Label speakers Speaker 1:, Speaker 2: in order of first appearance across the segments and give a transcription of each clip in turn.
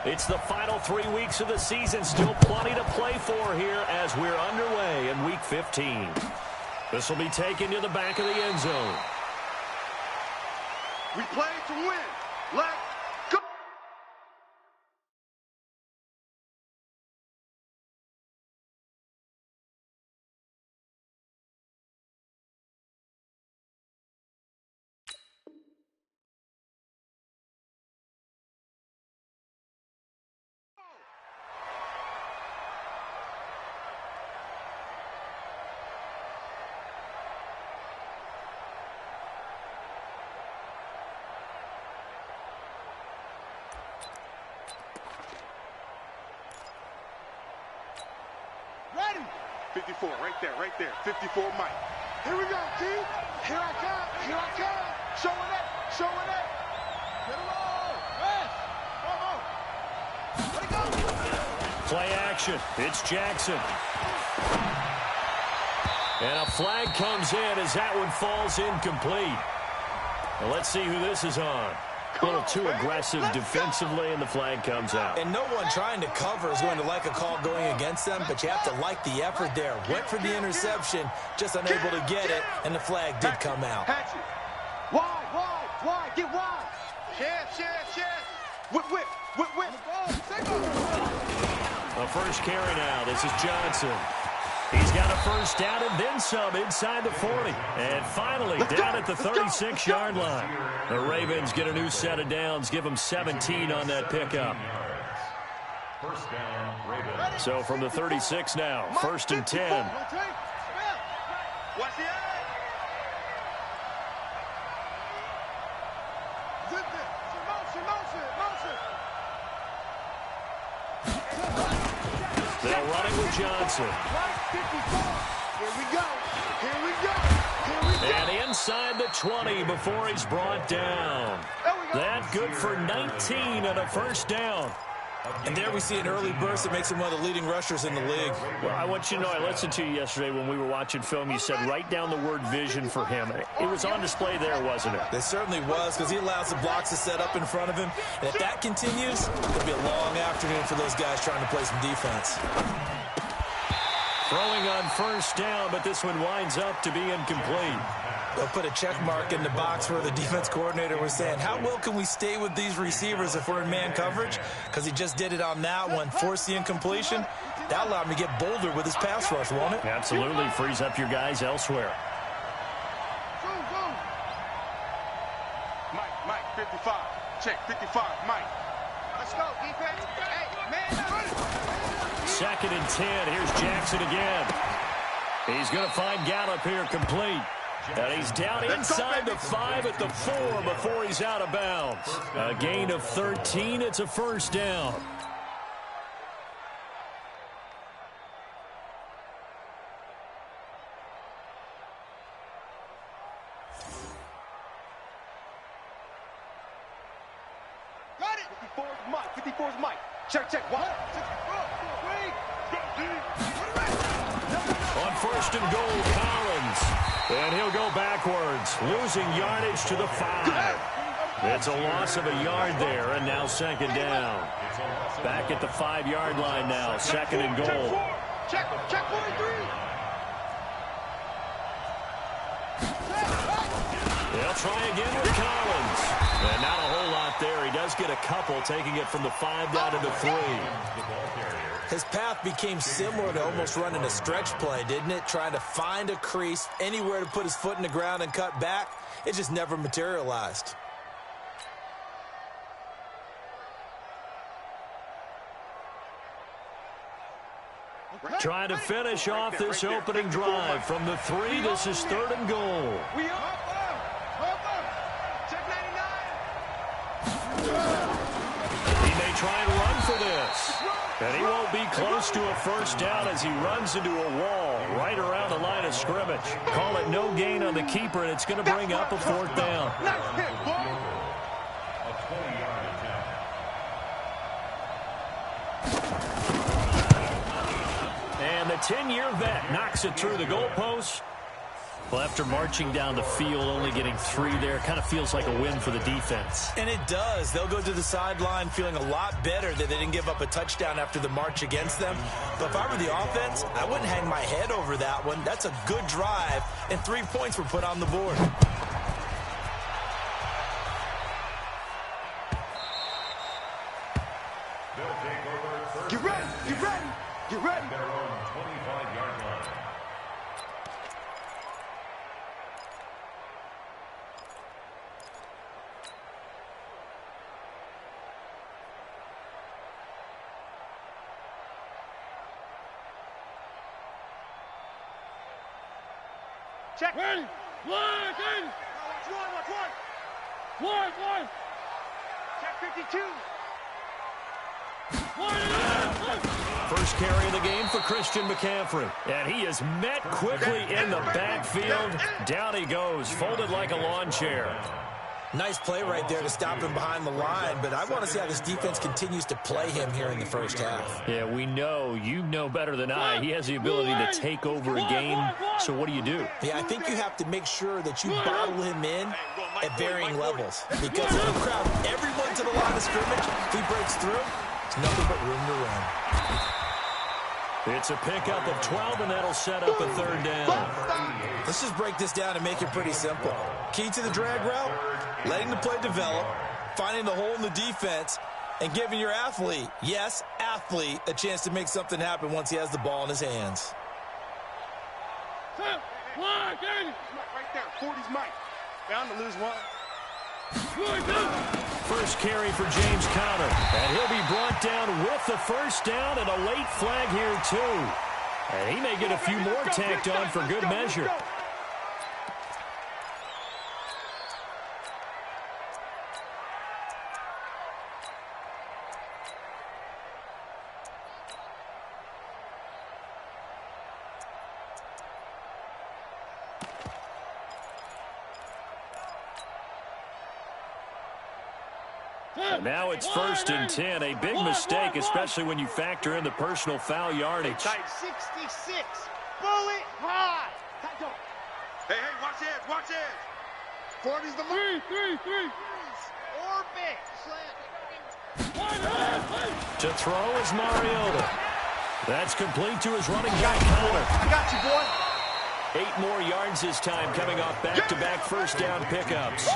Speaker 1: It's the final 3 weeks of the season. Still plenty to play for here as we're underway in Week 15. This will be taken to the back of the end zone.
Speaker 2: We play to win. Let's go.
Speaker 3: Ready.
Speaker 2: 54, right there. 54, Mike.
Speaker 3: Here we go, D. Here I come. Showing it. Get it low. Rest. Let it go.
Speaker 1: Play action. It's Jackson. And a flag comes in as that one falls incomplete. Well, let's see who this is on. A little too aggressive defensively, and the flag comes out.
Speaker 4: And no one trying to cover is going to like a call going against them, but you have to like the effort there. Went for the interception, just unable to get it, and the flag did come out.
Speaker 3: Wide. Get wide.
Speaker 2: Share. Whip.
Speaker 1: A first carry now. This is Johnson. He's got a first down and then some inside the 40. And finally down at the 36-yard line. The Ravens get a new set of downs. Give them 17 on that pickup.
Speaker 5: First down, Ravens.
Speaker 1: So from the 36 now, 1st and 10.
Speaker 2: Watch the eye.
Speaker 1: They're running with Johnson.
Speaker 3: Here we go.
Speaker 1: And inside the 20 before he's brought down. That good for 19 and a first down.
Speaker 4: And there we see an early burst that makes him one of the leading rushers in the league.
Speaker 1: Well, I want you to know, I listened to you yesterday when we were watching film. You said write down the word vision for him. It was on display there, wasn't it?
Speaker 4: It certainly was, because he allows the blocks to set up in front of him. And if that continues, it'll be a long afternoon for those guys trying to play some defense.
Speaker 1: Throwing on first down, but this one winds up to be incomplete.
Speaker 4: They'll put a check mark in the box where the defense coordinator was saying, how well can we stay with these receivers if we're in man coverage? Because he just did it on that one, forced the incompletion. That allowed him to get bolder with his pass rush, won't it?
Speaker 1: Absolutely. Frees up your guys elsewhere.
Speaker 2: Mike, 55. Check, 55, Mike.
Speaker 3: Let's go, defense. Hey, man.
Speaker 1: 2nd and 10. Here's Jackson again. He's going to find Gallup here complete. And he's down inside the 5 at the 4 before he's out of bounds. A gain of 13. It's a first down.
Speaker 3: Got it.
Speaker 2: 54's Mike. Check. What?
Speaker 1: On 1st and goal, Collins. And he'll go backwards, losing yardage to the 5. It's a loss of a yard there, and now 2nd down. Back at the 5-yard line now, 2nd and goal.
Speaker 3: Check 43.
Speaker 1: They'll try again with Collins. And not a whole lot there. He does get a couple, taking it from the 5 down to the 3.
Speaker 4: His path became similar to almost running a stretch play, didn't it? Trying to find a crease, anywhere to put his foot in the ground and cut back. It just never materialized.
Speaker 1: Trying to finish off this opening drive from the 3. This is 3rd and goal. He may try and run for this. And he won't be close to a first down as he runs into a wall right around the line of scrimmage. Call it no gain on the keeper, and it's going to bring up a 4th down. And the 10-year vet knocks it through the goalpost. Well, after marching down the field, only getting 3 there, kind of feels like a win for the defense.
Speaker 4: And it does. They'll go to the sideline feeling a lot better that they didn't give up a touchdown after the march against them. But if I were the offense, I wouldn't hang my head over that one. That's a good drive, and 3 points were put on the board.
Speaker 2: Get ready, get ready, get ready.
Speaker 5: Their own 25-yard line.
Speaker 2: Check.
Speaker 3: Ready. Watch one.
Speaker 2: Check 52.
Speaker 1: First carry of the game for Christian McCaffrey. And he is met quickly in the backfield. Down he goes, folded like a lawn chair.
Speaker 4: Nice play right there to stop him behind the line, but I want to see how this defense continues to play him here in the first half.
Speaker 1: Yeah, we know, you know better than I, he has the ability to take over a game. So what do?
Speaker 4: Yeah, I think you have to make sure that you bottle him in at varying levels, because if you crowd everyone to the line of scrimmage, if he breaks through, it's nothing but room to run.
Speaker 1: It's a pickup of 12, and that'll set up a 3rd down.
Speaker 4: Let's just break this down and make it pretty simple. Key to the drag route, letting the play develop, finding the hole in the defense, and giving your athlete, yes, athlete, a chance to make something happen once he has the ball in his hands.
Speaker 2: Mike right there. 40's Mike. Bound to lose one.
Speaker 1: First carry for James Conner, and he'll be brought down with the first down, and a late flag here too. And he may get a few more tacked on for good measure. And now it's 1st and 10. A big mistake, especially when you factor in the personal foul yardage.
Speaker 3: 66. Bullet high.
Speaker 2: Hey, watch edge, watch edge.
Speaker 3: 40's the mark. 3. Orbit. Slant.
Speaker 1: To throw is Mariota. That's complete to his running back, Conner.
Speaker 2: I got you, boy.
Speaker 1: 8 more yards this time, coming off back-to-back first down pickups.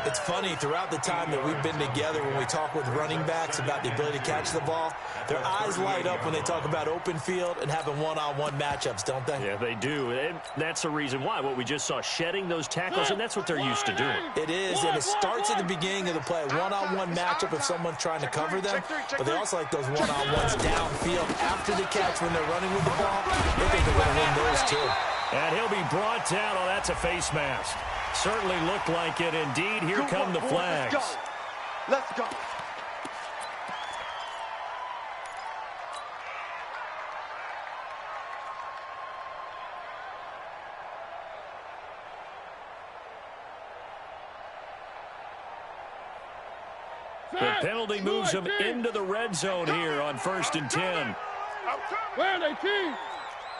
Speaker 4: It's funny, throughout the time that we've been together, when we talk with running backs about the ability to catch the ball, their eyes light up when they talk about open field and having one-on-one matchups, don't they?
Speaker 1: Yeah, they do. And that's the reason why. What we just saw, shedding those tackles, and that's what they're used to doing.
Speaker 4: It is, and it starts at the beginning of the play. One-on-one matchup if someone's trying to cover them, but they also like those one-on-ones downfield after the catch when they're running with the ball. They think they're going to win those too.
Speaker 1: And he'll be brought down. Oh, that's a face mask. Certainly looked like it. Indeed, here come the flags.
Speaker 2: Let's go.
Speaker 1: The penalty moves him into the red zone here on 1st and 10.
Speaker 3: Where are they, team?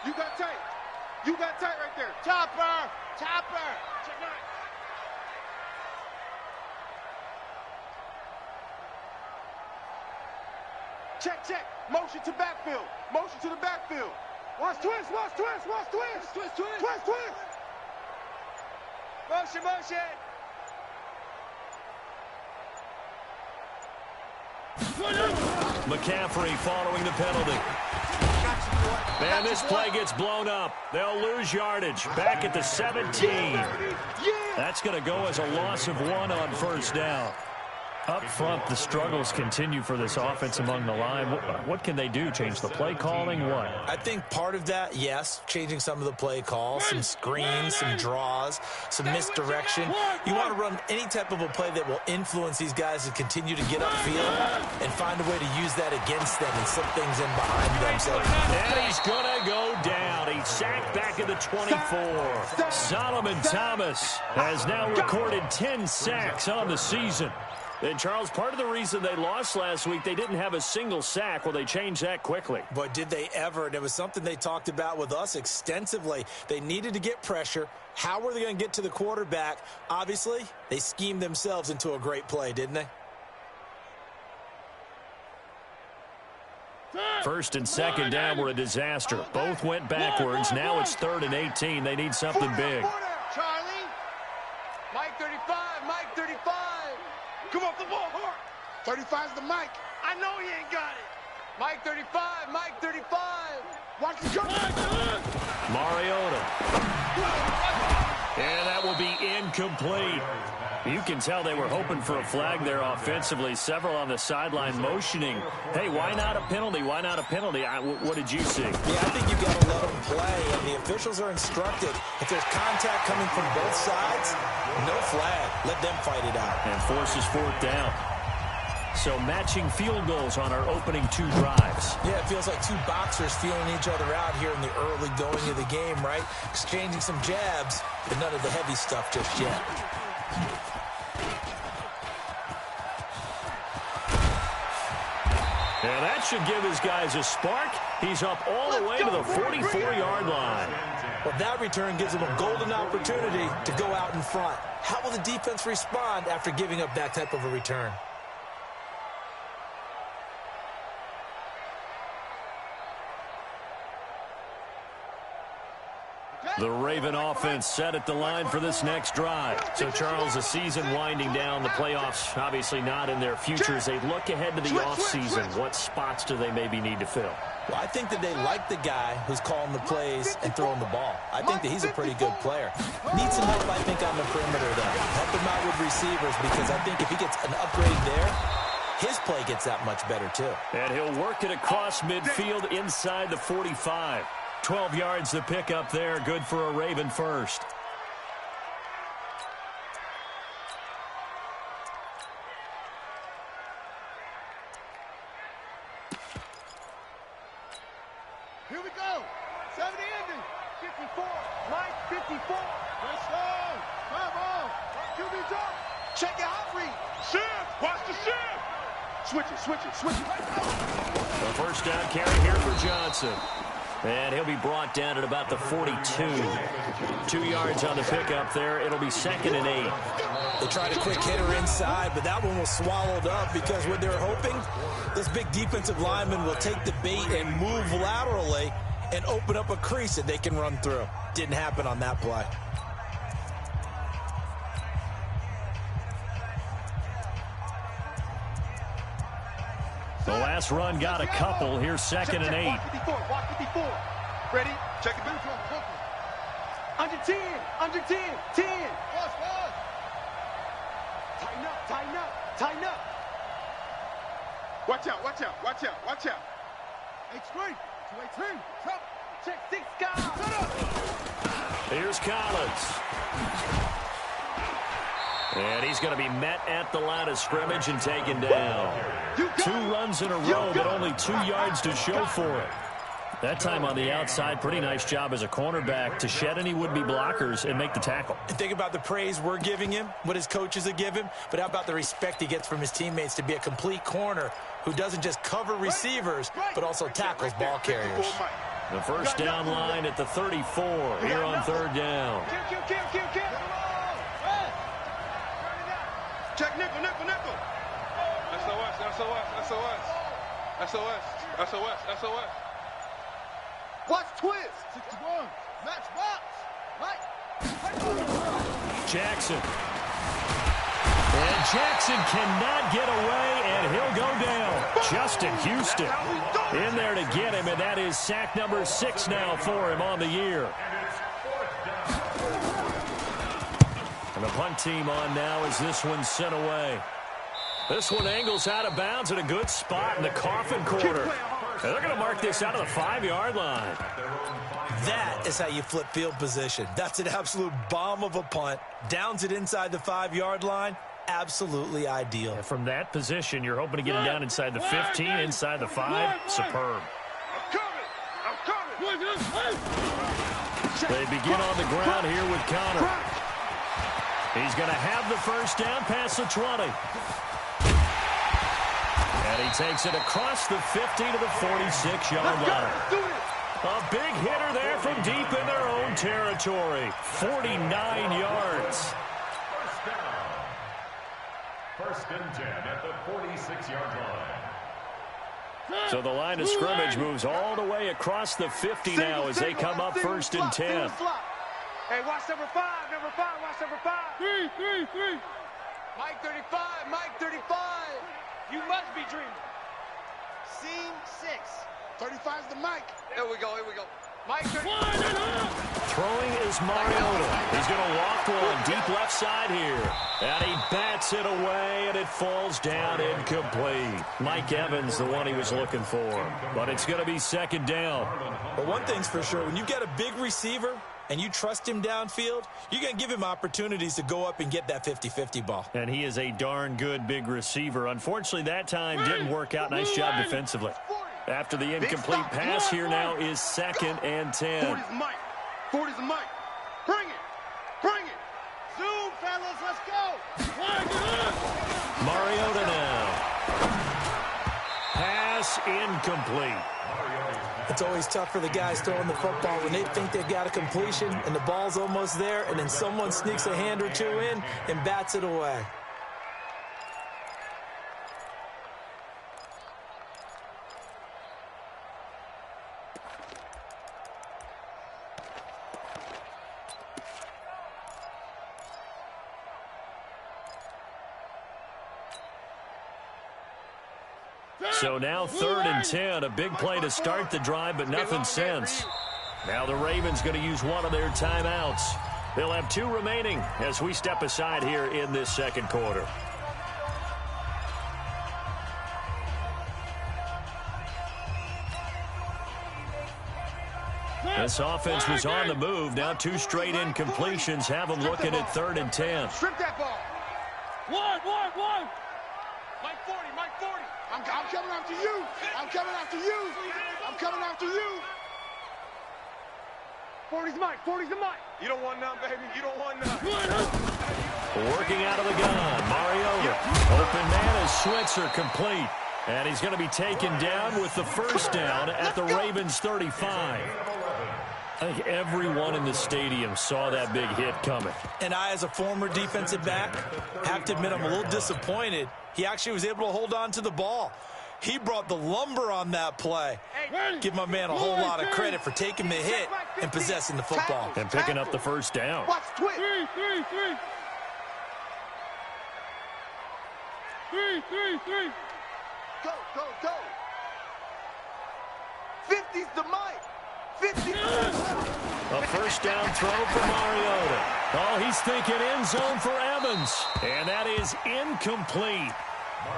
Speaker 2: You got tight. You got tight right there.
Speaker 3: Chopper.
Speaker 2: Check 9. Check. Motion to backfield. Motion to the backfield.
Speaker 3: Watch twist. Motion.
Speaker 1: McCaffrey following the penalty. Man, this play gets blown up. They'll lose yardage. Back at the 17. That's going to go as a loss of 1 on 1st down. Up front, the struggles continue for this offense among the line. What can they do? Change the play calling? What?
Speaker 4: I think part of that, yes, changing some of the play calls, some screens, some draws, some misdirection. You want to run any type of a play that will influence these guys to continue to get upfield and find a way to use that against them and slip things in behind them. So,
Speaker 1: and he's going to go down. He's sacked back at the 24. Solomon Thomas has now recorded 10 sacks on the season. And, Charles, part of the reason they lost last week, they didn't have a single sack. Well, they changed that quickly.
Speaker 4: But did they ever? And it was something they talked about with us extensively. They needed to get pressure. How were they going to get to the quarterback? Obviously, they schemed themselves into a great play, didn't they?
Speaker 1: First and second down were a disaster. Both went backwards. Now it's 3rd and 18. They need something big.
Speaker 3: Charlie. Mike 35. Mike 35. Come off the ball. 35's the Mike. I know he ain't got it. Mike 35. Mike 35. Watch the jump.
Speaker 1: Mariota. And that will be incomplete. You can tell they were hoping for a flag there offensively. Several on the sideline motioning. Hey, why not a penalty? Why not a penalty? What did you see?
Speaker 4: Yeah, I think you've got to let them play, and the officials are instructed. If there's contact coming from both sides, no flag. Let them fight it out.
Speaker 1: And forces 4th down. So matching field goals on our opening 2 drives.
Speaker 4: Yeah, it feels like 2 boxers feeling each other out here in the early going of the game, right? Exchanging some jabs, but none of the heavy stuff just yet.
Speaker 1: And that should give his guys a spark. He's up all the way to the 44-yard line.
Speaker 4: Well, that return gives them a golden opportunity to go out in front. How will the defense respond after giving up that type of a return?
Speaker 1: The Raven offense set at the line for this next drive. So, Charles, the season winding down, the playoffs obviously not in their futures. They look ahead to the offseason. What spots do they maybe need to fill?
Speaker 4: Well, I think that they like the guy who's calling the plays and throwing the ball. I think that he's a pretty good player. Needs some help, I think, on the perimeter, though. Help him out with receivers, because I think if he gets an upgrade there, his play gets that much better, too.
Speaker 1: And he'll work it across midfield inside the 45. 12 yards to pick up there. Good for a Raven first.
Speaker 3: Here we go. 70 ending. 54. Mike 54. Let's go. Come on. QB drop. Check it out, read. Shift. Watch the shift. Switch it, switch it, switch it.
Speaker 1: The first down carry here for Johnson. And he'll be brought down at about the 42. 2 yards on the pickup there. It'll be 2nd and 8.
Speaker 4: They tried a quick hitter inside, but that one was swallowed up because what they're hoping, this big defensive lineman will take the bait and move laterally and open up a crease that they can run through. Didn't happen on that play.
Speaker 1: The last run got a couple. Here's 2nd and 8.
Speaker 3: Walk 54. Ready? Check it back. Under 10. Under 10. 10. Tighten up. Tighten up. Tighten up. Watch out. Watch out. Watch out. Watch out. H3. 218. Check 6 guys.
Speaker 1: Here's Collins. And he's going to be met at the line of scrimmage and taken down. 2 runs in a row, but only 2 yards to show for it. That time on the outside, pretty nice job as a cornerback to shed any would-be blockers and make the tackle.
Speaker 4: And think about the praise we're giving him, what his coaches have given him, but how about the respect he gets from his teammates to be a complete corner who doesn't just cover receivers, but also tackles ball carriers.
Speaker 1: The first down line at the 34 here on 3rd down.
Speaker 3: Check nickel, nickel, nickel. SOS, SOS, SOS. SOS, SOS, SOS. Watch twist. 61. Match box. Right.
Speaker 1: Jackson. And Jackson cannot get away, and he'll go down. Justin Houston in there to get him, and that is sack number 6 now for him on the year. And the punt team on now as this one's sent away. This one angles out of bounds in a good spot in the coffin corner. And they're going to mark this out of the 5-yard line.
Speaker 4: That is how you flip field position. That's an absolute bomb of a punt. Downs it inside the 5-yard line. Absolutely ideal.
Speaker 1: And from that position, you're hoping to get it down inside the 15, inside the 5. Superb.
Speaker 3: I'm coming.
Speaker 1: They begin on the ground here with Connor. He's going to have the first down past the 20. And he takes it across the 50 to the 46-yard line. A big hitter there from deep in their own territory. 49 yards.
Speaker 5: First down. First and 10 at the 46-yard line.
Speaker 1: So the line of scrimmage moves all the way across the 50 now as they come up first and 10.
Speaker 3: Hey, watch number 5, watch number 5. 3. Mike 35, Mike 35. You must be dreaming. Seam 6. 35's the Mike. Here we go. Mike 35.
Speaker 1: Throwing is Mariota. He's going to walk one deep left side here. And he bats it away, and it falls down incomplete. Mike Evans, the one he was looking for. But it's going to be second down.
Speaker 4: But one thing's for sure, when you've got a big receiver and you trust him downfield, you're going to give him opportunities to go up and get that 50-50 ball.
Speaker 1: And he is a darn good big receiver. Unfortunately, that time didn't work out. Nice job defensively. After the incomplete pass, here now is second and 10.
Speaker 3: 40's Mike. 40's Mike. Bring it. Zoom, fellas, let's go.
Speaker 1: Mariota now. Pass incomplete.
Speaker 4: It's always tough for the guys throwing the football when they think they've got a completion and the ball's almost there, and then someone sneaks a hand or two in and bats it away.
Speaker 1: So now third and 10, a big play to start the drive, but nothing since. Now the Ravens going to use one of their timeouts. They'll have 2 remaining as we step aside here in this second quarter. This offense was on the move. Now 2 straight incompletions have them looking at third and 10.
Speaker 3: Strip that ball. One. Mike 40. I'm coming after you. I'm coming after you. 40's the Mike. You don't want none, baby. You don't want none.
Speaker 1: Working out of the gun, Mariota. Open man is Switzer, complete. And he's going to be taken down with the first down at the Ravens 35. I think everyone in the stadium saw that big hit coming.
Speaker 4: And I, as a former defensive back, have to admit I'm a little disappointed. He actually was able to hold on to the ball. He brought the lumber on that play. Give my man a whole lot of credit for taking the hit and possessing the football.
Speaker 1: And picking up the first down.
Speaker 3: Watch twist. 3. Go. 50's the Mike. 50.
Speaker 1: A first down throw for Mariota. Oh, he's thinking end zone for Evans. And that is incomplete.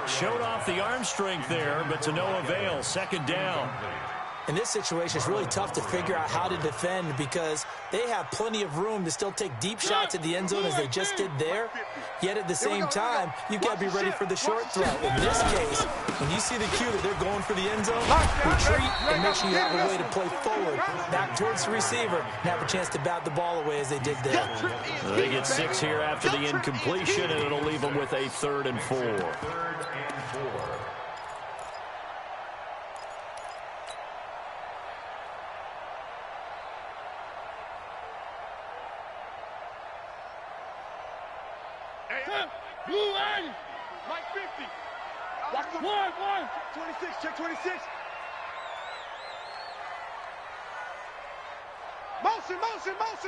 Speaker 1: Showed off the arm strength there, but to no avail. Second down.
Speaker 4: In this situation, it's really tough to figure out how to defend because they have plenty of room to still take deep shots at the end zone as they just did there. Yet at the same time, you've got to be ready for the short throw. In this case, when you see the cue that they're going for the end zone, retreat and make sure you have a way to play forward, back towards the receiver, and have a chance to bat the ball away as they did there.
Speaker 1: They get 6 here after the incompletion, and it'll leave them with a 3rd and 4.
Speaker 3: Mike 50. Watch the 1. 26. Check 26.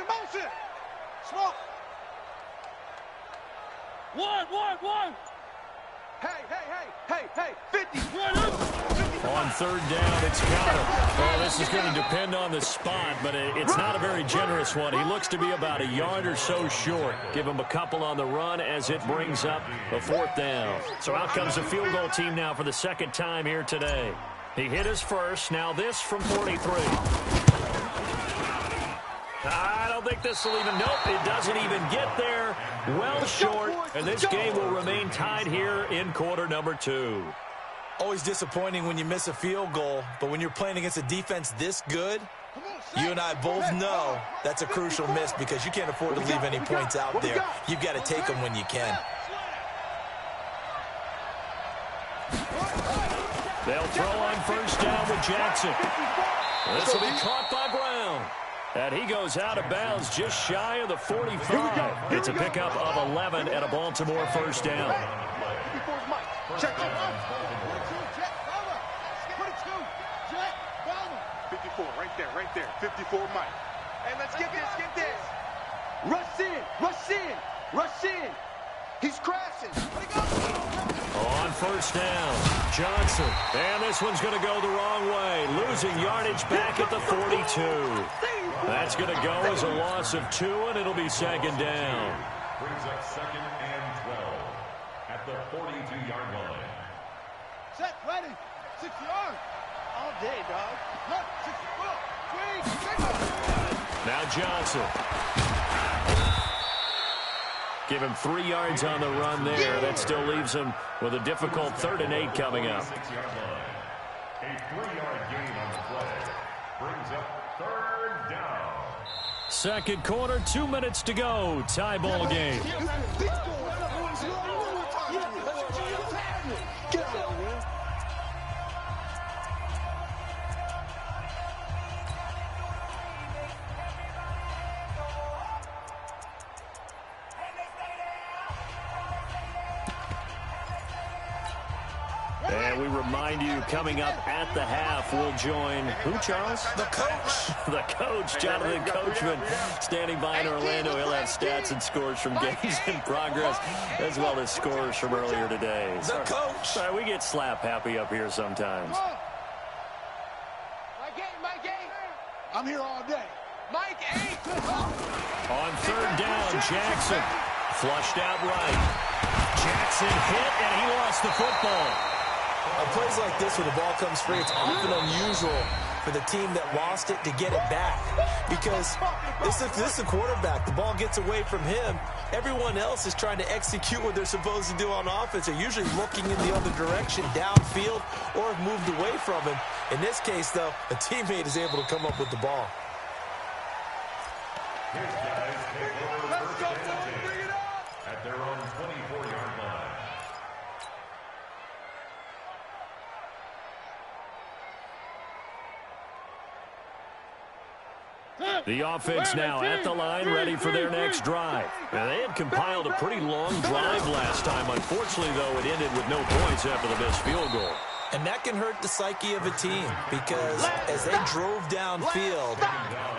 Speaker 3: Motion. Smoke. 1. Hey. 50.
Speaker 1: On third down, it's counted. Well, this is going to depend on the spot, but it's not a very generous one. He looks to be about a yard or so short. Give him a couple on the run as it brings up a 4th down. So out comes the field goal team now for the second time here today. He hit his first. Now this from 43. I don't think this will even, nope, it doesn't even get there. Well short, and this game will remain tied here in quarter number 2.
Speaker 4: Always disappointing when you miss a field goal, but when you're playing against a defense this good, you and I both know that's a crucial miss because you can't afford to leave any points out there. You've got to take them when you can.
Speaker 1: They'll throw on first down with Jackson. This will be caught by Brown. And he goes out of bounds just shy of the 45. It's a pickup of 11 and a Baltimore first down.
Speaker 3: Check. 54, right there. 54, Mike. Hey, let's get this. Rush in. He's crashing.
Speaker 1: On first down, Johnson. And this one's going to go the wrong way. Losing yardage back at the 42. That's going to go as a loss of 2, and it'll be second down.
Speaker 5: Brings up 2nd and 12 at the 42-yard line.
Speaker 3: Set, ready. 6 yards. All day, dog. Look, 6 foot.
Speaker 1: Now Johnson. Give him 3 yards on the run there. That still leaves him with a difficult 3rd and 8 coming up.
Speaker 5: 6-yard line. A 3-yard gain on the play. Brings up 3rd down.
Speaker 1: Second quarter, 2 minutes to go. Tie ball game. And we remind you, coming up at the half, we'll join who, Charles?
Speaker 4: The coach.
Speaker 1: The coach, Jonathan Coachman, standing by in Orlando. He'll have stats and scores from games in progress, as well as scores from earlier today.
Speaker 4: The coach.
Speaker 1: Sorry, we get slap happy up here sometimes.
Speaker 3: Mike 8. I'm here all day. Mike 8.
Speaker 1: On 3rd down, Jackson flushed out right. Jackson hit, and he lost the football.
Speaker 4: On plays like this, where the ball comes free, it's often unusual for the team that lost it to get it back. Because this is the quarterback. The ball gets away from him. Everyone else is trying to execute what they're supposed to do on offense. They're usually looking in the other direction, downfield, or have moved away from him. In this case, though, a teammate is able to come up with the ball.
Speaker 5: His guys take over first and 10 at their own 24-yard line.
Speaker 1: The offense now at the line, ready for their next drive. Now, they had compiled a pretty long drive last time. Unfortunately, though, it ended with no points after the missed field goal.
Speaker 4: And that can hurt the psyche of a team, because as they drove downfield,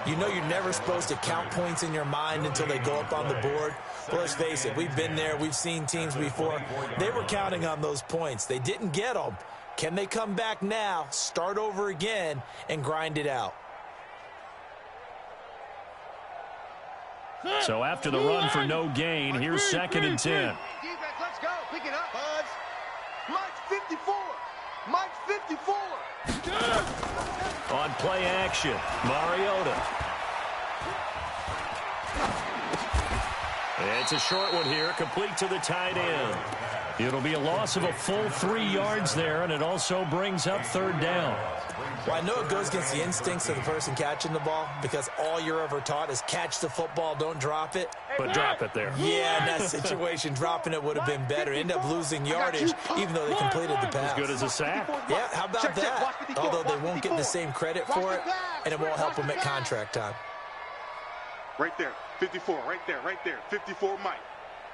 Speaker 4: you know you're never supposed to count points in your mind until they go up on the board. Well, let's face it, we've been there, we've seen teams before. They were counting on those points. They didn't get them. Can they come back now, start over again, and grind it out?
Speaker 1: So after the run for no gain, here's 2nd and 10.
Speaker 3: Defense, let's go. Pick it up, Buds. Mike's 54. Mike's 54.
Speaker 1: On play action, Mariota. It's a short one here, complete to the tight end. It'll be a loss of a full 3 yards there, and it also brings up 3rd down.
Speaker 4: Well, I know it goes against the instincts of the person catching the ball, because all you're ever taught is catch the football, don't drop it.
Speaker 1: But drop it there.
Speaker 4: Yeah, in that situation, dropping it would have been better. End up losing yardage, even though they completed the pass.
Speaker 1: As good as a sack.
Speaker 4: Yeah, how about that? Although they won't get the same credit for it, and it won't help them at contract time.
Speaker 2: Right there, 54, right there, 54, Mike.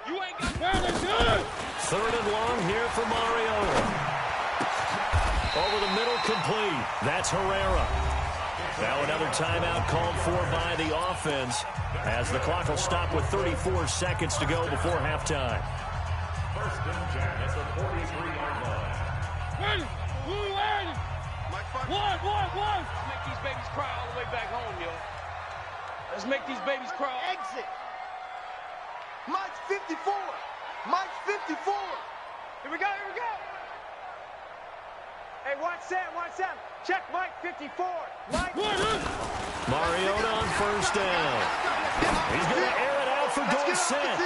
Speaker 3: You ain't got good.
Speaker 1: 3rd and long here for Mariota. Over the middle, complete. That's Herrera. Now another timeout called for by the offense, as the clock will stop with 34 seconds to go before halftime.
Speaker 5: 1st and 10 at the 43-yard line.
Speaker 3: Ready. One. Let's make these babies cry all the way back home, yo. Let's make these babies cry. Exit. Mike's 54. Mike's 54. Here we go. Hey, watch Sam. Check Mike 54. Mike.
Speaker 1: Mariota on first down. He's going to air it out for Dorsett.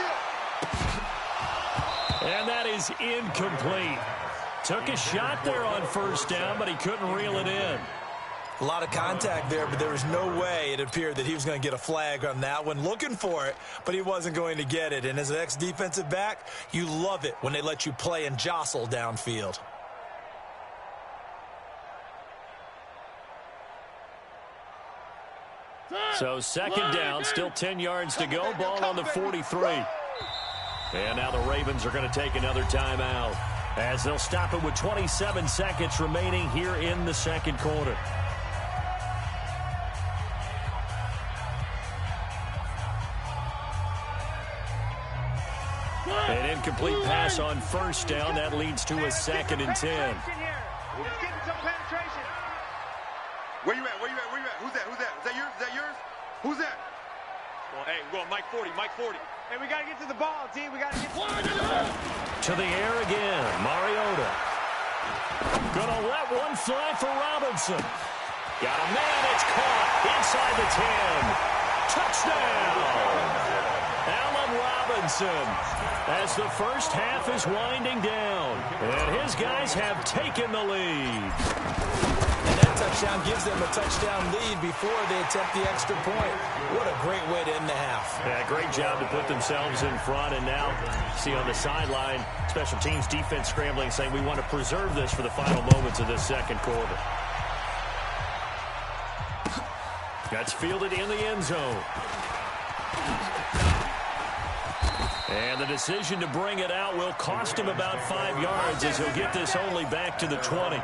Speaker 1: And that is incomplete. Took a shot there on first down, but he couldn't reel it in.
Speaker 4: A lot of contact there, but there was no way it appeared that he was going to get a flag on that one. Looking for it, but he wasn't going to get it. And as an ex-defensive back, you love it when they let you play and jostle downfield.
Speaker 1: So second down, still 10 yards to go. Ball on the 43. And now the Ravens are going to take another timeout as they'll stop it with 27 seconds remaining here in the second quarter. An incomplete pass on first down. That leads to a 2nd and 10.
Speaker 2: Where you at? Where you at? Where you at? Who's that? Who's that? Is that yours? Is that yours? Who's that?
Speaker 3: Well, hey, we're going Mike 40, Mike 40. Hey, we got to get to the ball, D. We got to get
Speaker 1: to the air again. Mariota. Gonna let one fly for Robinson. Got a man. It's caught inside the 10. Touchdown. Allen Robinson, as the first half is winding down. And his guys have taken the lead.
Speaker 4: Touchdown gives them a touchdown lead before they attempt the extra point. What a great way to end the half.
Speaker 1: Yeah, great job to put themselves in front. And now, see on the sideline, special teams defense scrambling, saying we want to preserve this for the final moments of this second quarter. That's fielded in the end zone. And the decision to bring it out will cost him about 5 yards as he'll get this only back to the 20.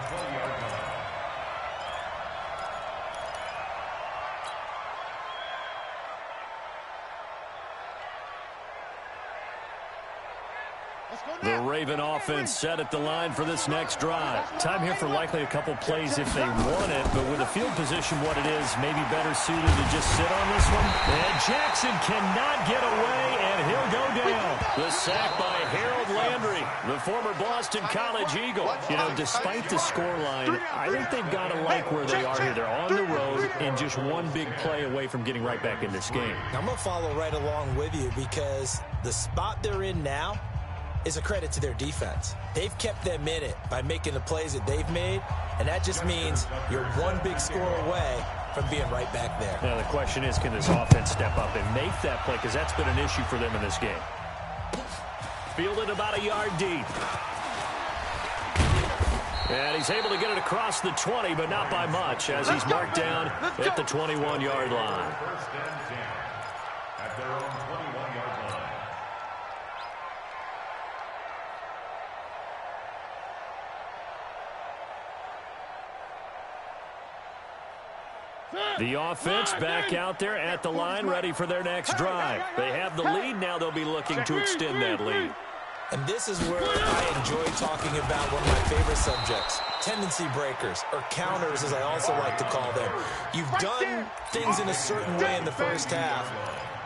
Speaker 1: The Raven offense set at the line for this next drive. Time here for likely a couple plays if they want it, but with the field position what it is, maybe better suited to just sit on this one. And Jackson cannot get away, and he'll go down. The sack by Harold Landry, the former Boston College Eagle. You know, despite the scoreline, I think they've got to like where they are here. They're on the road and just one big play away from getting right back in this game.
Speaker 4: I'm going to follow right along with you because the spot they're in now is a credit to their defense. They've kept them in it by making the plays that they've made, and that just means you're one big score away from being right back there.
Speaker 1: Now, the question is, can this offense step up and make that play? Because that's been an issue for them in this game. Fielded about a yard deep. And he's able to get it across the 20, but not by much, as he's marked down at the 21-yard line.
Speaker 5: First and 10 at their own 21-yard line.
Speaker 1: The offense back out there at the line, ready for their next drive. They have the lead. Now they'll be looking to extend that lead.
Speaker 4: And this is where I enjoy talking about one of my favorite subjects, tendency breakers, or counters as I also like to call them. You've done things in a certain way in the first half,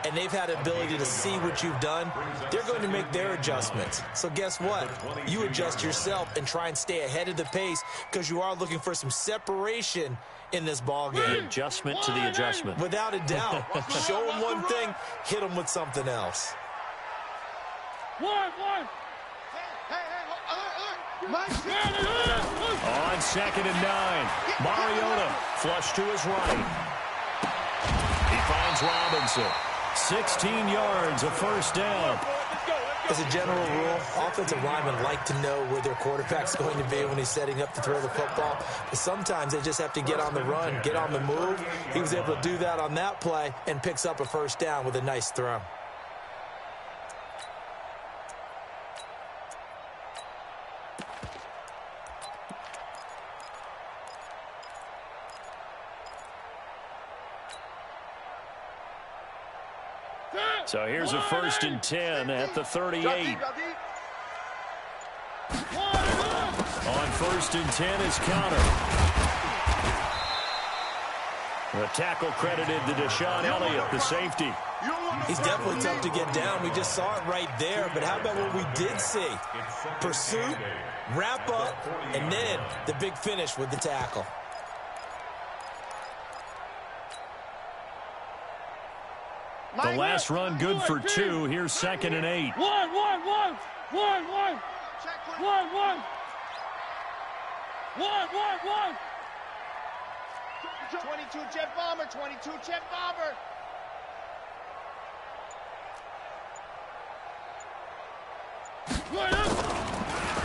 Speaker 4: and they've had the ability to see what you've done. They're going to make their adjustments. So guess what? You adjust yourself and try and stay ahead of the pace because you are looking for some separation in this ball game.
Speaker 1: The adjustment to the adjustment.
Speaker 4: Without a doubt. Show them one thing, hit them with something else.
Speaker 3: One.
Speaker 1: On 2nd and 9, Mariota flush to his right. He finds Robinson. 16 yards, a first down.
Speaker 4: As a general rule, offensive linemen like to know where their quarterback's going to be when he's setting up to throw the football. But sometimes they just have to get on the run, get on the move. He was able to do that on that play and picks up a first down with a nice throw.
Speaker 1: So here's a 1st and 10 at the 38. On 1st and 10 is Counter. The tackle credited to Deshaun Elliott, the safety.
Speaker 4: He's definitely tough to get down. We just saw it right there. But how about what we did see? Pursuit, wrap up, and then the big finish with the tackle.
Speaker 1: The last run good for 2. Here's 2nd and 8.
Speaker 3: One. 22 jet bomber, 22 jet bomber.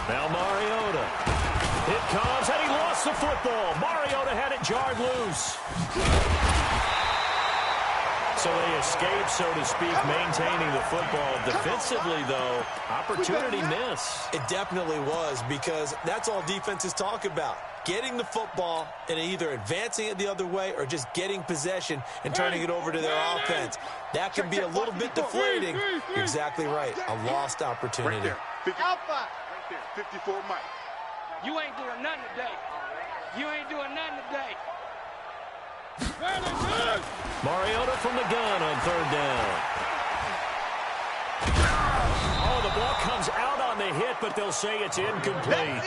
Speaker 1: Now Mariota. It comes, and he lost the football. Mariota had it jarred loose. So they escape, so to speak, maintaining the football. Defensively, though, opportunity miss.
Speaker 4: It definitely was, because that's all defenses talk about. Getting the football and either advancing it the other way or just getting possession and turning it over to their offense. That can be a little bit deflating. You're exactly right. A lost opportunity.
Speaker 2: Right there. Alpha. Right there. 54 Mike.
Speaker 6: You ain't doing nothing today. You ain't doing nothing today.
Speaker 1: Mariota from the gun on third down. Oh, the ball comes out on the hit, but they'll say it's incomplete.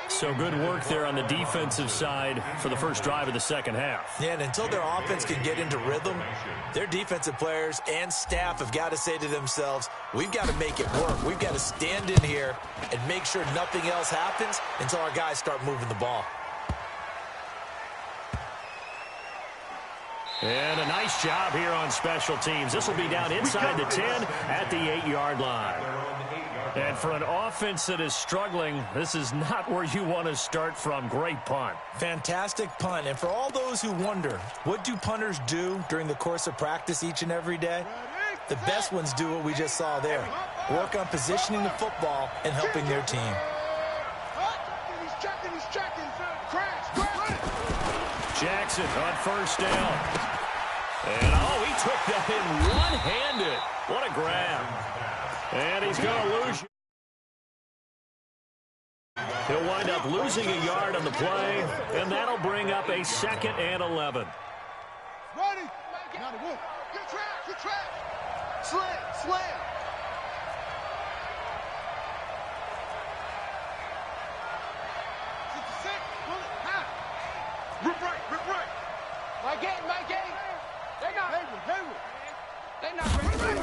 Speaker 1: So good work there on the defensive side for the first drive of the second half.
Speaker 4: Yeah, and until their offense can get into rhythm, their defensive players and staff have got to say to themselves, we've got to make it work. We've got to stand in here and make sure nothing else happens until our guys start moving the ball.
Speaker 1: And a nice job here on special teams. This will be down inside the 10 at the 8-yard line. And for an offense that is struggling, this is not where you want to start from. Great punt.
Speaker 4: Fantastic punt. And for all those who wonder, what do punters do during the course of practice each and every day? The best ones do what we just saw there. Work on positioning the football and helping their team.
Speaker 1: Jackson on first down. And, oh, he took that in one-handed. What a grab. And he's going to lose. He'll wind up losing a yard on the play, and that'll bring up a 2nd and 11.
Speaker 3: Ready. Good track. Slam.
Speaker 2: Rip right.
Speaker 6: Mike Getty. They're not ready.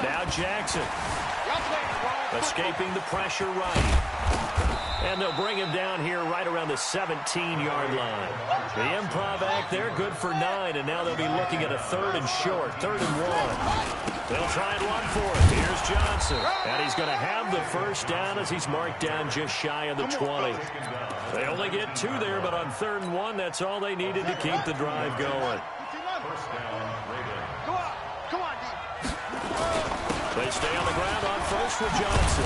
Speaker 1: Now Jackson.
Speaker 6: Y'all playing wrong.
Speaker 1: Escaping the pressure right. And they'll bring him down here right around the 17-yard line. The improv act there, good for 9, and now they'll be looking at a 3rd and short, 3rd and 1. They'll try and run for it. Here's Johnson. And he's going to have the first down as he's marked down just shy of the 20. They only get 2 there, but on 3rd and 1, that's all they needed to keep the drive going.
Speaker 3: Come on, D.
Speaker 1: They stay on the ground on first with Johnson.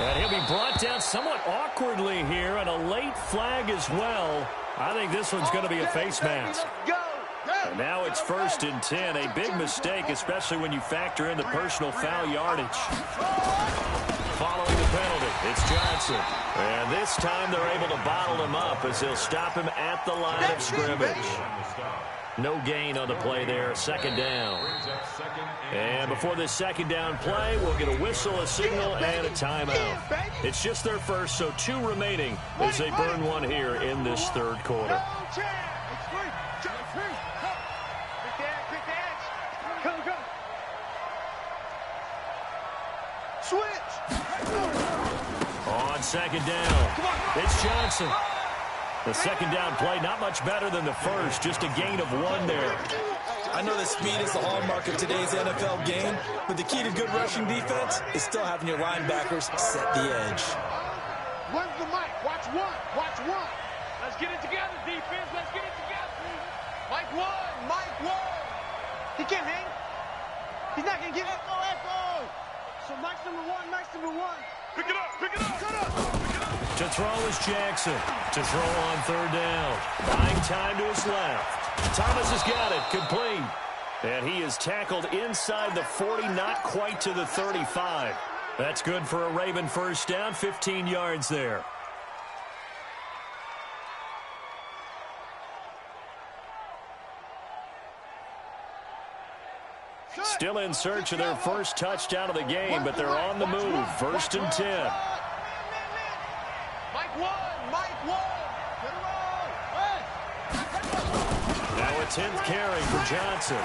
Speaker 1: And he'll be brought down somewhat awkwardly here, and a late flag as well. I think this one's going to be a face mask. And now it's 1st and 10. A big mistake, especially when you factor in the personal foul yardage. Following the penalty, it's Johnson. And this time they're able to bottle him up as they'll stop him at the line of scrimmage. No gain on the play there, 2nd down. And before this 2nd down play, we'll get a whistle, a signal, and a timeout. It's just their first, so 2 remaining as they burn one here in this 3rd quarter.
Speaker 3: Switch.
Speaker 1: On 2nd down, it's Johnson. The 2nd down play, not much better than the first, just a gain of 1 there.
Speaker 4: I know that speed is the hallmark of today's NFL game, but the key to good rushing defense is still having your linebackers set the edge.
Speaker 3: Where's the mic? Watch one.
Speaker 6: Let's get it together, defense. Let's get it together. Mike one.
Speaker 3: He can't hang. He's not going to get it. Echo. So Mike's number one.
Speaker 2: Pick it up.
Speaker 1: To throw is Jackson. To throw on 3rd down. Buying time to his left. Thomas has got it. Complete. And he is tackled inside the 40, not quite to the 35. That's good for a Raven first down, 15 yards there. Still in search of their first touchdown of the game, but they're on the move. 1st and 10.
Speaker 6: Mike one.
Speaker 1: Now a 10th carry for Johnson.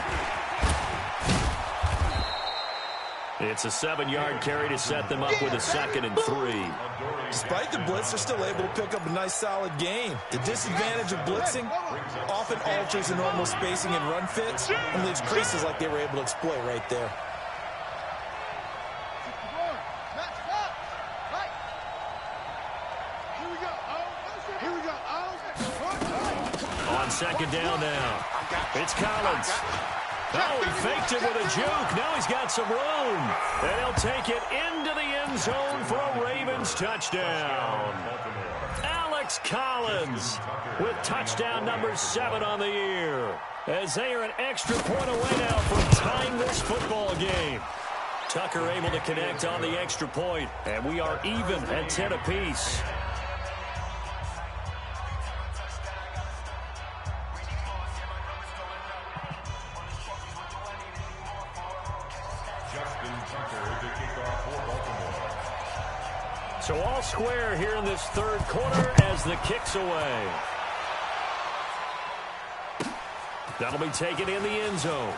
Speaker 1: It's a 7-yard carry to set them up with a 2nd and 3.
Speaker 4: Despite the blitz, they're still able to pick up a nice, solid gain. The disadvantage of blitzing often alters the normal spacing and run fits and leaves creases like they were able to exploit right there.
Speaker 1: On 2nd down now, it's Collins. Oh, he faked it with a juke. Now he's got some room. And he'll take it into the end zone for a Ravens touchdown. Alex Collins with touchdown number 7 on the year. As they are an extra point away now from tying this football game. Tucker able to connect on the extra point, and we are even at 10 apiece. So all square here in this third quarter as the kick's away. That'll be taken in the end zone.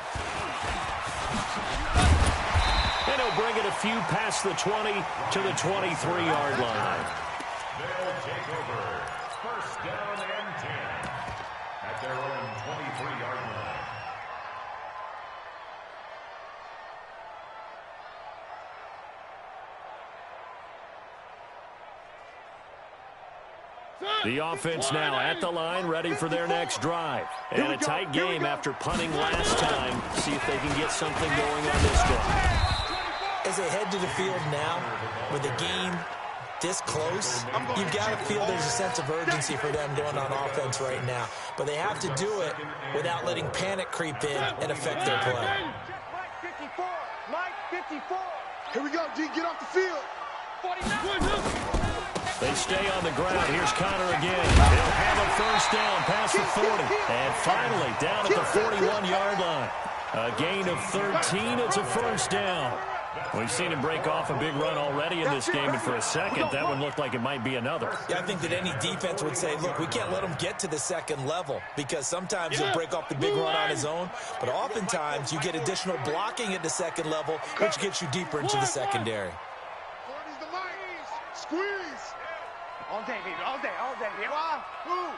Speaker 1: And he'll bring it a few past the 20 to the 23-yard line.
Speaker 5: They'll take over. First down and 10 at their own 23-yard line.
Speaker 1: The offense now at the line, ready for their next drive. And a tight game after punting last time. See if they can get something going on this drive.
Speaker 4: As they head to the field now, with the game this close, you've got to feel there's a sense of urgency for them going on offense right now. But they have to do it without letting panic creep in and affect their play.
Speaker 3: Mike 54. Mike 54. Here we go, D. Get off the field. 49.
Speaker 1: They stay on the ground. Here's Connor again. He'll have a first down past the 40. And finally, down at the 41-yard line. A gain of 13. It's a first down. We've seen him break off a big run already in this game, and for a second, that one looked like it might be another.
Speaker 4: Yeah, I think that any defense would say, look, we can't let him get to the second level, because sometimes he'll break off the big run on his own, but oftentimes you get additional blocking at the second level, which gets you deeper into the secondary.
Speaker 3: 40's the Mike. Squeeze.
Speaker 6: All day, baby. All day. All day. Yeah.
Speaker 3: Why? Who?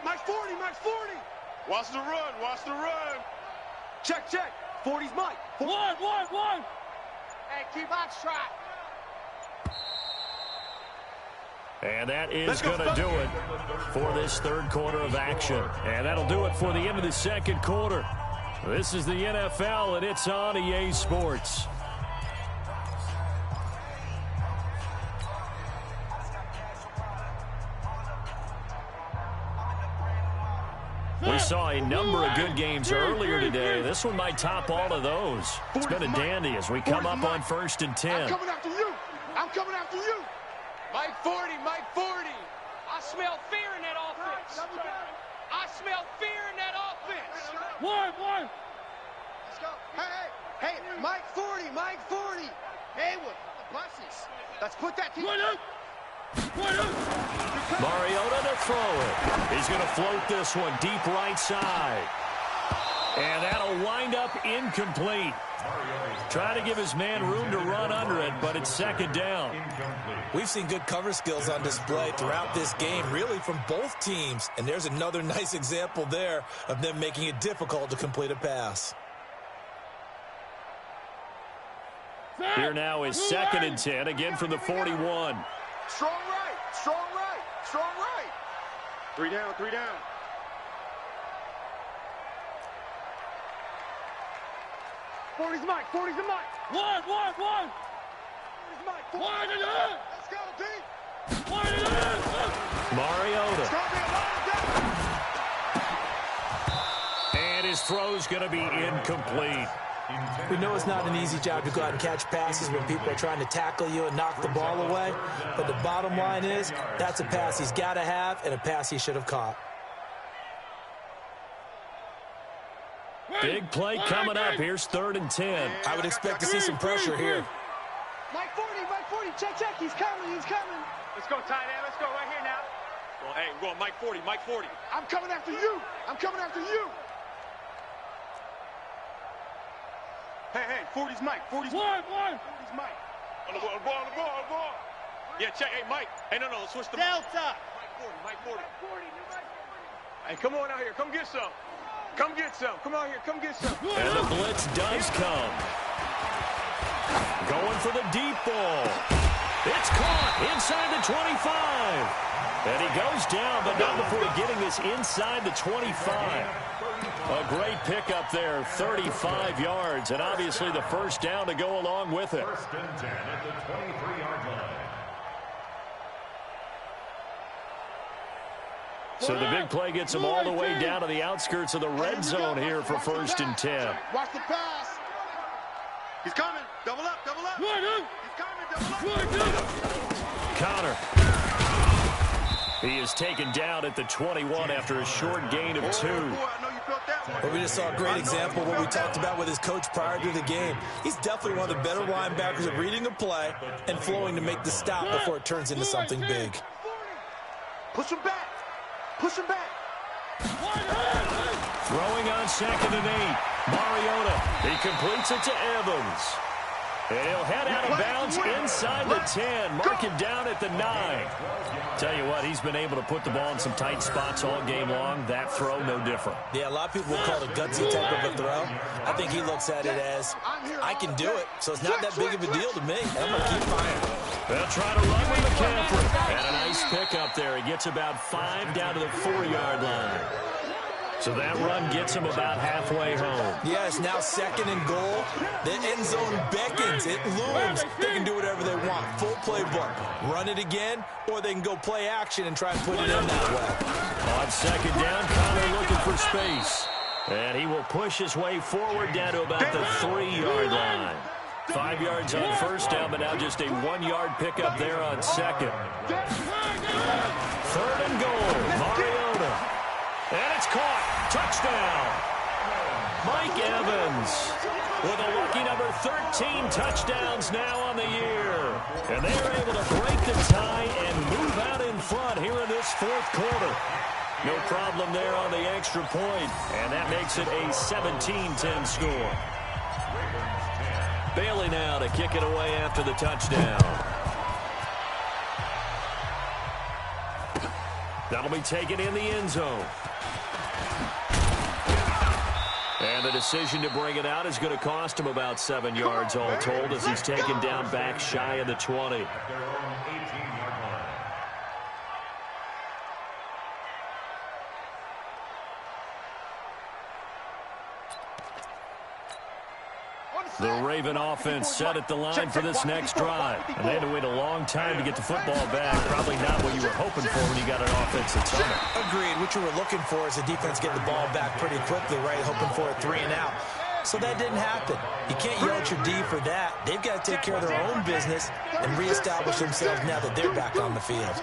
Speaker 3: Mike 40. Mike 40. Watch the run. Watch the run.
Speaker 6: Check. 40's Mike. One. Hey, keep on track.
Speaker 1: And that is going to do it for this third quarter of action. And that'll do it for the end of the second quarter. This is the NFL, and it's on EA Sports. We saw a number of good games earlier today. This one might top all of those. It's been a dandy as we come up on 1st and 10.
Speaker 3: I'm coming after you. I'm coming after you.
Speaker 6: Mike 40. I smell fear in that offense. I smell fear in that offense. One.
Speaker 3: Let's go. Hey, Mike 40. Hey, what the buses? Let's put that team.
Speaker 1: Mariota to throw it. He's going to float this one deep right side. And that'll wind up incomplete. Trying to give his man room to run under it, but it's second down.
Speaker 4: We've seen good cover skills on display throughout this game, really from both teams. And there's another nice example there of them making it difficult to complete a pass.
Speaker 1: Here now is 2nd and 10, again from the 41.
Speaker 3: Strong right. 3 down.
Speaker 6: 40's Mike. One. 40's Mike.
Speaker 3: Let's go, D.
Speaker 1: Mariota. And his throw's going to be incomplete.
Speaker 4: We know it's not an easy job to go out and catch passes when people are trying to tackle you and knock the ball away. But the bottom line is, that's a pass he's got to have and a pass he should have caught.
Speaker 1: Big play coming up. Here's 3rd and 10.
Speaker 4: I would expect to see some pressure here.
Speaker 3: Mike 40. Check. He's coming.
Speaker 6: Let's go, tight end. Let's go right here now.
Speaker 2: Well, hey, we're going Mike 40.
Speaker 3: I'm coming after you. Hey, 40's Mike. 40's
Speaker 6: One.
Speaker 3: 40's Mike.
Speaker 2: On the ball. Yeah, check. Hey, Mike. Hey, no, let's switch the
Speaker 6: Delta.
Speaker 2: Mike 40.
Speaker 6: Hey, come on out here. Come get some. Come out here. Come get some.
Speaker 1: And the blitz does come. Going for the deep ball. It's caught inside the 25. And he goes down, but not before getting this inside the 25. A great pickup there, 35 yards, and obviously the first down to go along with it.
Speaker 5: First and 10 at the 23-yard line.
Speaker 1: So the big play gets him all the way down to the outskirts of the red zone here for first and 10.
Speaker 3: Watch the pass.
Speaker 2: He's coming. Double up, double up. He's coming, double up.
Speaker 1: Connor. He is taken down at the 21 after a short gain of 2.
Speaker 4: Well, we just saw a great example of what we talked about with his coach prior to the game. He's definitely one of the better linebackers at reading a play and flowing to make the stop before it turns into something big.
Speaker 3: Push him back. Push him back.
Speaker 1: Throwing on 2nd and 8. Mariota. He completes it to Evans. And he'll head out of bounds inside the 10. Mark him down at the 9. Tell you what, he's been able to put the ball in some tight spots all game long. That throw, no different.
Speaker 4: Yeah, a lot of people will call it a gutsy type of a throw. I think he looks at it as, I can do it, so it's not that big of a deal to me. I'm going to keep firing.
Speaker 1: They'll try to run with McCaffrey. And a nice pickup there. He gets about 5 down to the 4-yard line. So that run gets him about halfway home.
Speaker 4: Yeah, it's now 2nd and goal. The end zone beckons. It looms. They can do whatever they want. Full playbook. Run it again, or they can go play action and try and put it in that way.
Speaker 1: On 2nd down, Connor looking for space. And he will push his way forward down to about the 3-yard line. 5 yards on first down, but now just a 1-yard pickup there on 2nd. 3rd and goal. Mariota. And it's caught. Touchdown. Mike Evans with a lucky number 13 touchdowns now on the year. And they are able to break the tie and move out in front here in this 4th quarter. No problem there on the extra point. And that makes it a 17-10 score. Bailey now to kick it away after the touchdown. That'll be taken in the end zone. And the decision to bring it out is going to cost him about 7 yards all told as he's taken down back shy of the 20. The Raven offense set at the line for this next drive. And they had to wait a long time to get the football back. Probably not what you were hoping for when you got an offense that's on it.
Speaker 4: Agreed. What you were looking for is the defense getting the ball back pretty quickly, right? Hoping for a 3 and out. So that didn't happen. You can't yell at your D for that. They've got to take care of their own business and reestablish themselves now that they're back on the field.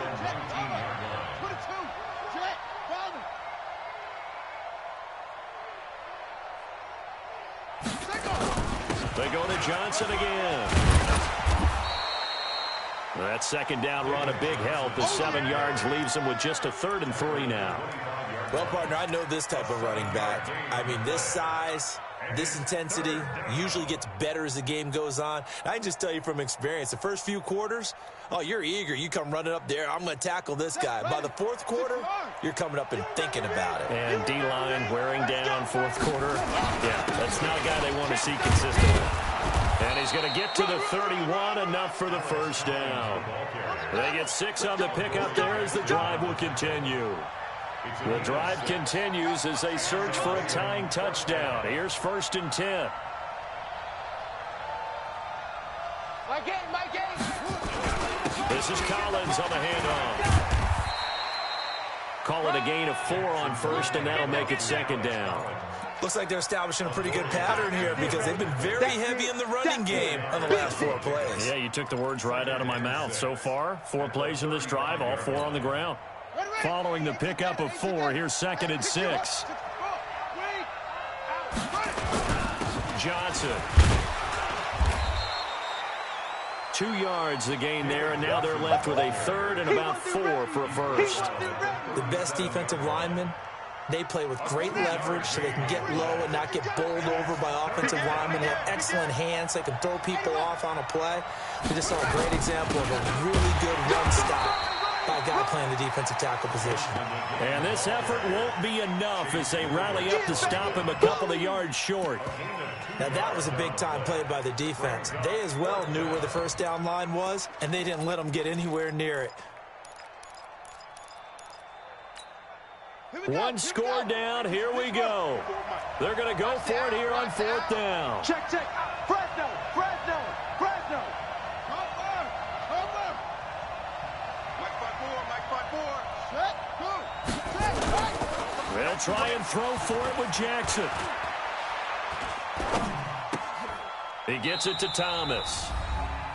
Speaker 1: They go to Johnson again. That 2nd down run, a big help. The 7 yards leaves them with just a 3rd and 3 now.
Speaker 4: Well, partner, I know this type of running back. I mean, this size, this intensity usually gets better as the game goes on. I can just tell you from experience, the first few quarters, oh, you're eager. You come running up there, I'm going to tackle this guy. By the 4th quarter, you're coming up and thinking about it.
Speaker 1: And D-line wearing down 4th quarter. Yeah, that's not a guy they want to see consistently. And he's going to get to the 31, enough for the first down. They get 6 on the pickup there as the drive will continue. The drive continues as they search for a tying touchdown. Here's 1st and 10. This is Collins on the handoff. Call it a gain of 4 on 1st, and that'll make it 2nd down.
Speaker 4: Looks like they're establishing a pretty good pattern here because they've been very heavy in the running game on the last 4 plays.
Speaker 1: Yeah, you took the words right out of my mouth. So far, 4 plays in this drive, all 4 on the ground. Following the pickup of 4, here's 2nd and 6. Johnson. 2 yards the gain there, and now they're left with a 3rd and about 4 for a first.
Speaker 4: The best defensive linemen, they play with great leverage so they can get low and not get bowled over by offensive linemen. They have excellent hands. They can throw people off on a play. We just saw a great example of a really good run stop by a guy playing the defensive tackle position.
Speaker 1: And this effort won't be enough as they rally up to stop him a couple of yards short.
Speaker 4: Now that was a big-time play by the defense. They as well knew where the first down line was, and they didn't let them get anywhere near it.
Speaker 1: One score down. Here we go. They're going to go for it here on 4th down.
Speaker 3: Check. Fresno. Over. Mike 5-4. Set. Go.
Speaker 1: They'll try and throw for it with Jackson. He gets it to Thomas.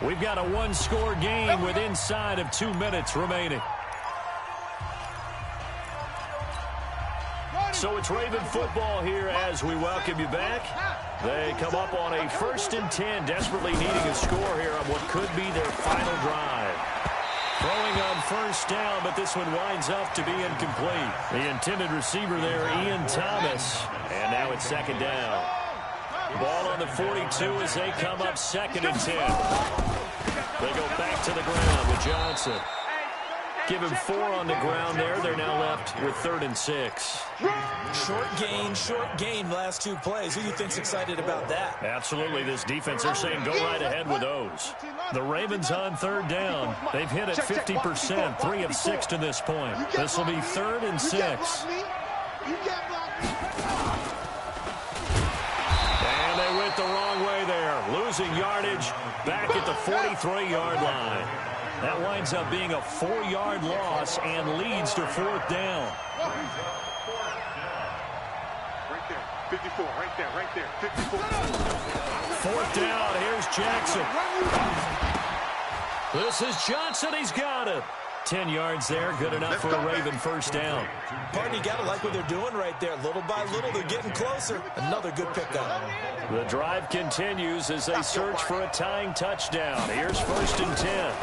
Speaker 1: We've got a one-score game with inside of 2 minutes remaining. So it's Raven football here as we welcome you back. They come up on a 1st and 10, desperately needing a score here on what could be their final drive. Throwing on 1st down, but this one winds up to be incomplete. The intended receiver there, Ian Thomas. And now it's 2nd down. Ball on the 42 as they come up 2nd and 10. They go back to the ground with Johnson. Give him 4 on the ground there. They're now left with 3rd and 6.
Speaker 4: Short gain last 2 plays. Who do you think's excited about that?
Speaker 1: Absolutely. This defense, they're saying go right ahead with those. The Ravens on 3rd down. They've hit it 50%, 3 of 6 to this point. This will be 3rd and 6. And they went the wrong way there. Losing yardage back at the 43-yard line. That winds up being a 4-yard loss and leads to 4th down.
Speaker 2: Right there. 54. Right there. 54.
Speaker 1: 4th down. Here's Jackson. This is Johnson. He's got it. 10 yards there. Good enough for a Raven 1st down.
Speaker 4: Pardon, you got to like what they're doing right there. Little by little, they're getting closer. Another good pickup.
Speaker 1: The drive continues as they search for a tying touchdown. Here's 1st and 10.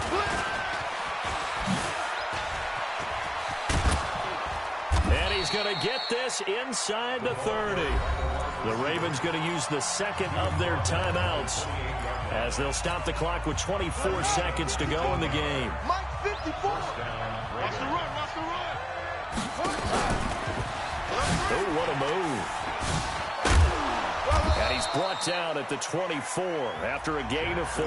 Speaker 1: And he's going to get this inside the 30. The Ravens going to use the 2nd of their timeouts as they'll stop the clock with 24 seconds to go in the game.
Speaker 3: Mike 54.
Speaker 2: Watch the run.
Speaker 1: Oh, what a move. And he's brought down at the 24 after a gain of 4.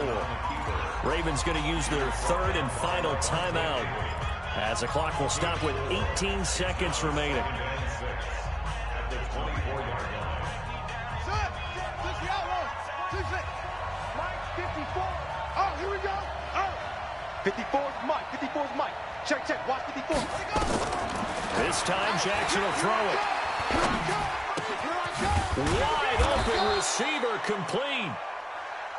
Speaker 1: Ravens going to use their 3rd and final timeout as the clock will stop with 18 seconds remaining.
Speaker 3: Mike 54. Oh, here we go. 54's Mike. Check. Watch 54.
Speaker 1: This time Jackson will throw it. Wide open receiver complete.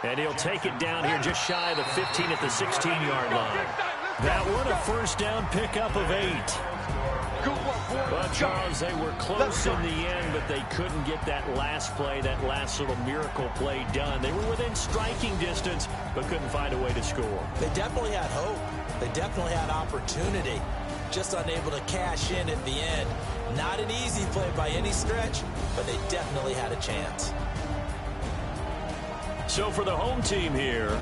Speaker 1: And he'll take it down here just shy of the 15 at the 16-yard line. That one a 1st down pickup of 8. But, Charles, they were close in the end, but they couldn't get that last play, that last little miracle play done. They were within striking distance, but couldn't find a way to score.
Speaker 4: They definitely had hope. They definitely had opportunity. Just unable to cash in at the end. Not an easy play by any stretch, but they definitely had a chance.
Speaker 1: So for the home team here,